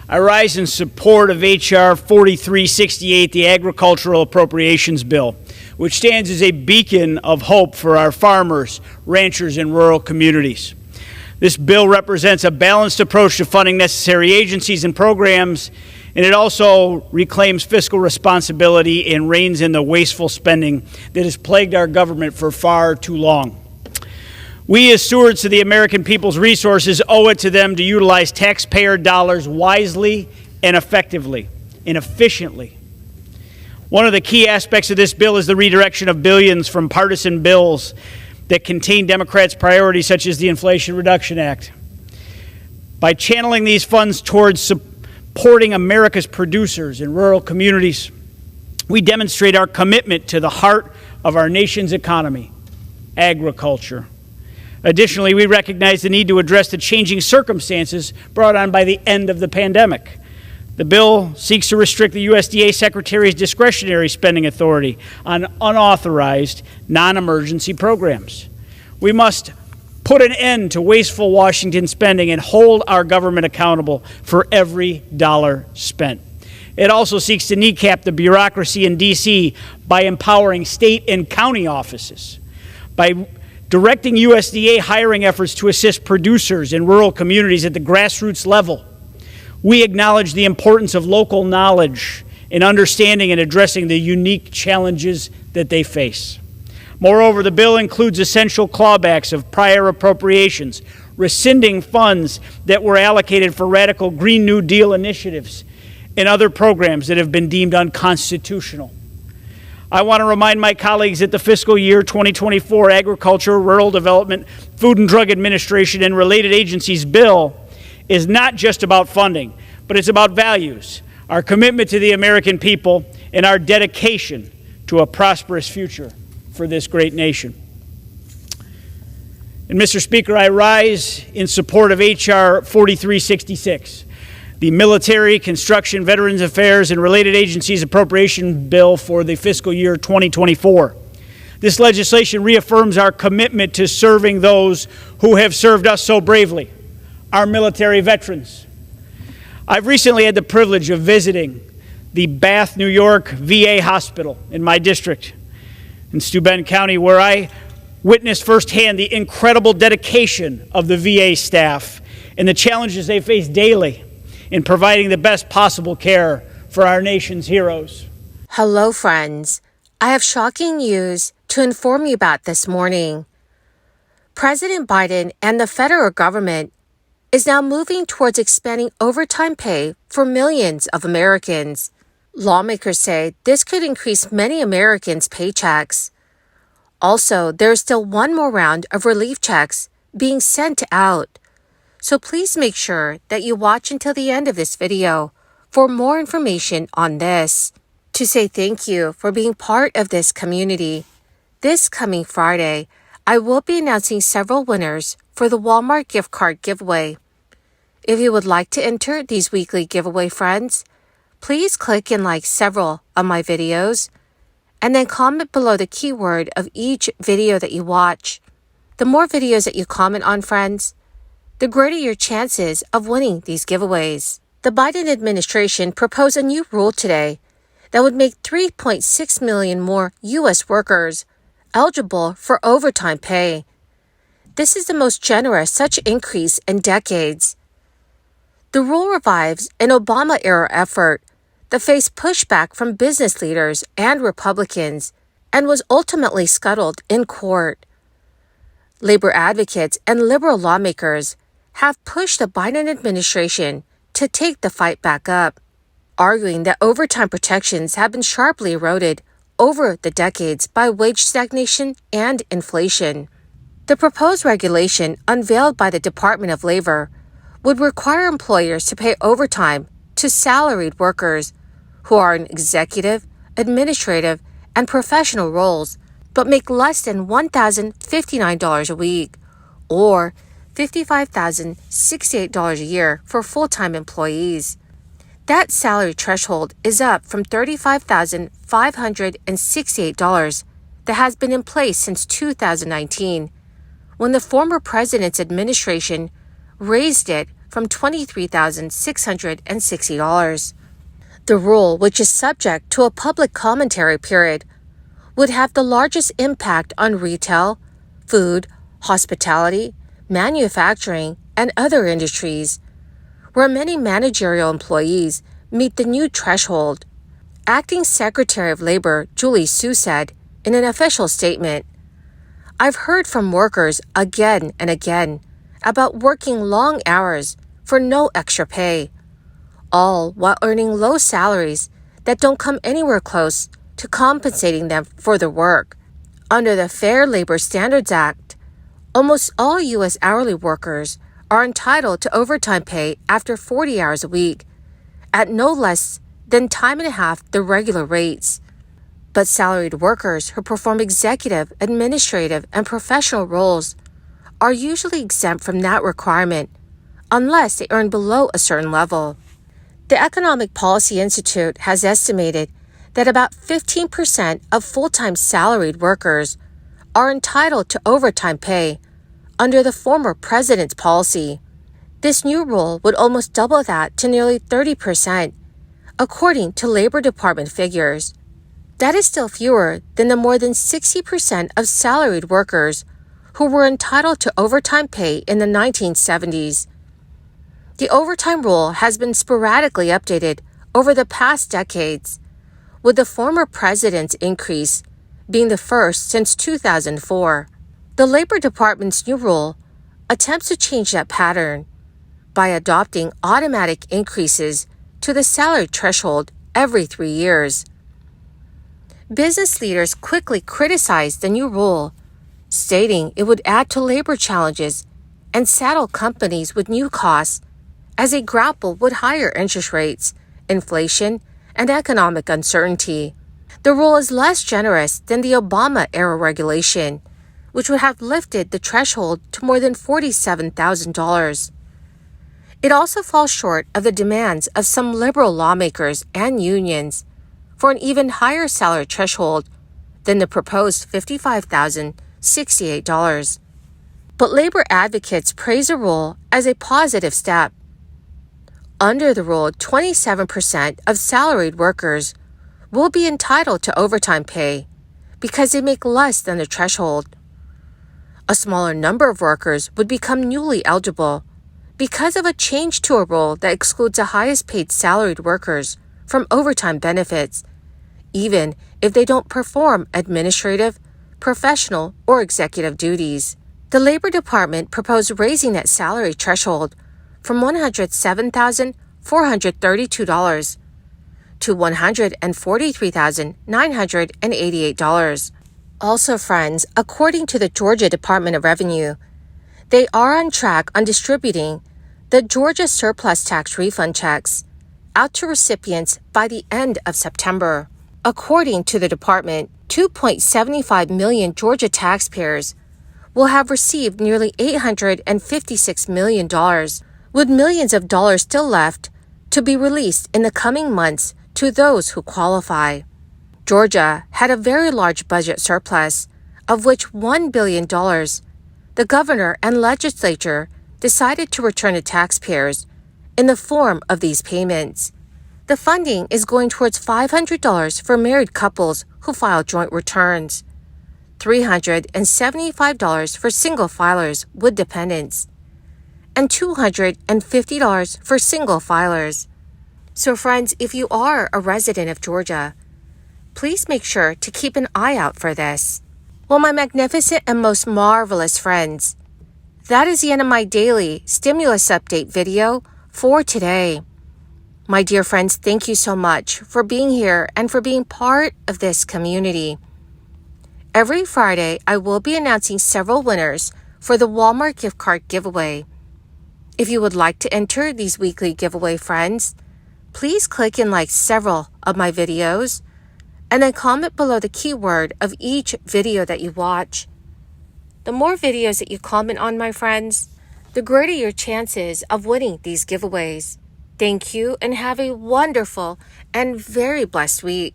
I rise in support of H.R. 4368, the Agricultural Appropriations Bill, which stands as a beacon of hope for our farmers, ranchers, and rural communities. This bill represents a balanced approach to funding necessary agencies and programs, and it also reclaims fiscal responsibility and reins in the wasteful spending that has plagued our government for far too long. We, as stewards of the American people's resources, owe it to them to utilize taxpayer dollars wisely and effectively and efficiently. One of the key aspects of this bill is the redirection of billions from partisan bills that contain Democrats' priorities, such as the Inflation Reduction Act. By channeling these funds towards supporting America's producers and rural communities, we demonstrate our commitment to the heart of our nation's economy, agriculture. Additionally, we recognize the need to address the changing circumstances brought on by the end of the pandemic. The bill seeks to restrict the USDA Secretary's discretionary spending authority on unauthorized, non-emergency programs. We must put an end to wasteful Washington spending and hold our government accountable for every dollar spent. It also seeks to kneecap the bureaucracy in D.C. by empowering state and county offices, by directing USDA hiring efforts to assist producers in rural communities at the grassroots level. We acknowledge the importance of local knowledge in understanding and addressing the unique challenges that they face. Moreover, the bill includes essential clawbacks of prior appropriations, rescinding funds that were allocated for radical Green New Deal initiatives and other programs that have been deemed unconstitutional. I want to remind my colleagues that the fiscal year 2024 Agriculture, Rural Development, Food and Drug Administration, and related agencies bill is not just about funding, but it's about values, our commitment to the American people, and our dedication to a prosperous future for this great nation. And Mr. Speaker, I rise in support of H.R. 4366. The Military, Construction, Veterans Affairs, and Related Agencies Appropriation Bill for the fiscal year 2024. This legislation reaffirms our commitment to serving those who have served us so bravely, our military veterans. I've recently had the privilege of visiting the Bath, New York VA hospital in my district in Steuben County, where I witnessed firsthand the incredible dedication of the VA staff and the challenges they face daily in providing the best possible care for our nation's heroes. Hello, friends. I have shocking news to inform you about this morning. President Biden and the federal government is now moving towards expanding overtime pay for millions of Americans. Lawmakers say this could increase many Americans' paychecks. Also, there is still one more round of relief checks being sent out. So please make sure that you watch until the end of this video for more information on this. To say thank you for being part of this community, this coming Friday, I will be announcing several winners for the Walmart gift card giveaway. If you would like to enter these weekly giveaway, friends, please click and like several of my videos, and then comment below the keyword of each video that you watch. The more videos that you comment on, friends, the greater your chances of winning these giveaways. The Biden administration proposed a new rule today that would make 3.6 million more U.S. workers eligible for overtime pay. This is the most generous such increase in decades. The rule revives an Obama-era effort that faced pushback from business leaders and Republicans and was ultimately scuttled in court. Labor advocates and liberal lawmakers have pushed the Biden administration to take the fight back up, arguing that overtime protections have been sharply eroded over the decades by wage stagnation and inflation. The proposed regulation unveiled by the Department of Labor would require employers to pay overtime to salaried workers who are in executive, administrative, and professional roles but make less than $1,059 a week, or $55,068 a year for full-time employees. That salary threshold is up from $35,568 that has been in place since 2019, when the former president's administration raised it from $23,660. The rule, which is subject to a public commentary period, would have the largest impact on retail, food, hospitality, manufacturing, and other industries, where many managerial employees meet the new threshold. Acting Secretary of Labor Julie Su said in an official statement, "I've heard from workers again and again about working long hours for no extra pay, all while earning low salaries that don't come anywhere close to compensating them for their work. Under the Fair Labor Standards Act, almost all U.S. hourly workers are entitled to overtime pay after 40 hours a week, at no less than time and a half the regular rates. But salaried workers who perform executive, administrative, and professional roles are usually exempt from that requirement unless they earn below a certain level." The Economic Policy Institute has estimated that about 15% of full-time salaried workers are entitled to overtime pay under the former president's policy. This new rule would almost double that to nearly 30%, according to Labor Department figures. That is still fewer than the more than 60% of salaried workers who were entitled to overtime pay in the 1970s. The overtime rule has been sporadically updated over the past decades, with the former president's increase being the first since 2004. The Labor Department's new rule attempts to change that pattern by adopting automatic increases to the salary threshold every 3 years. Business leaders quickly criticized the new rule, stating it would add to labor challenges and saddle companies with new costs as they grapple with higher interest rates, inflation, and economic uncertainty. The rule is less generous than the Obama-era regulation, which would have lifted the threshold to more than $47,000. It also falls short of the demands of some liberal lawmakers and unions for an even higher salary threshold than the proposed $55,068. But labor advocates praise the rule as a positive step. Under the rule, 27% of salaried workers will be entitled to overtime pay because they make less than the threshold. A smaller number of workers would become newly eligible because of a change to a rule that excludes the highest paid salaried workers from overtime benefits, even if they don't perform administrative, professional, or executive duties. The Labor Department proposed raising that salary threshold from $107,432 to $143,988. Also, friends, according to the Georgia Department of Revenue, they are on track on distributing the Georgia surplus tax refund checks out to recipients by the end of September. According to the department, 2.75 million Georgia taxpayers will have received nearly $856 million, with millions of dollars still left to be released in the coming months to those who qualify. Georgia had a very large budget surplus, of which $1 billion the governor and legislature decided to return to taxpayers in the form of these payments. The funding is going towards $500 for married couples who file joint returns, $375 for single filers with dependents, and $250 for single filers. So friends, if you are a resident of Georgia, please make sure to keep an eye out for this. Well, my magnificent and most marvelous friends, that is the end of my daily stimulus update video for today. My dear friends, thank you so much for being here and for being part of this community. Every Friday, I will be announcing several winners for the Walmart gift card giveaway. If you would like to enter these weekly giveaway, friends, please click and like several of my videos and then comment below the keyword of each video that you watch. The more videos that you comment on, my friends, the greater your chances of winning these giveaways. Thank you and have a wonderful and very blessed week.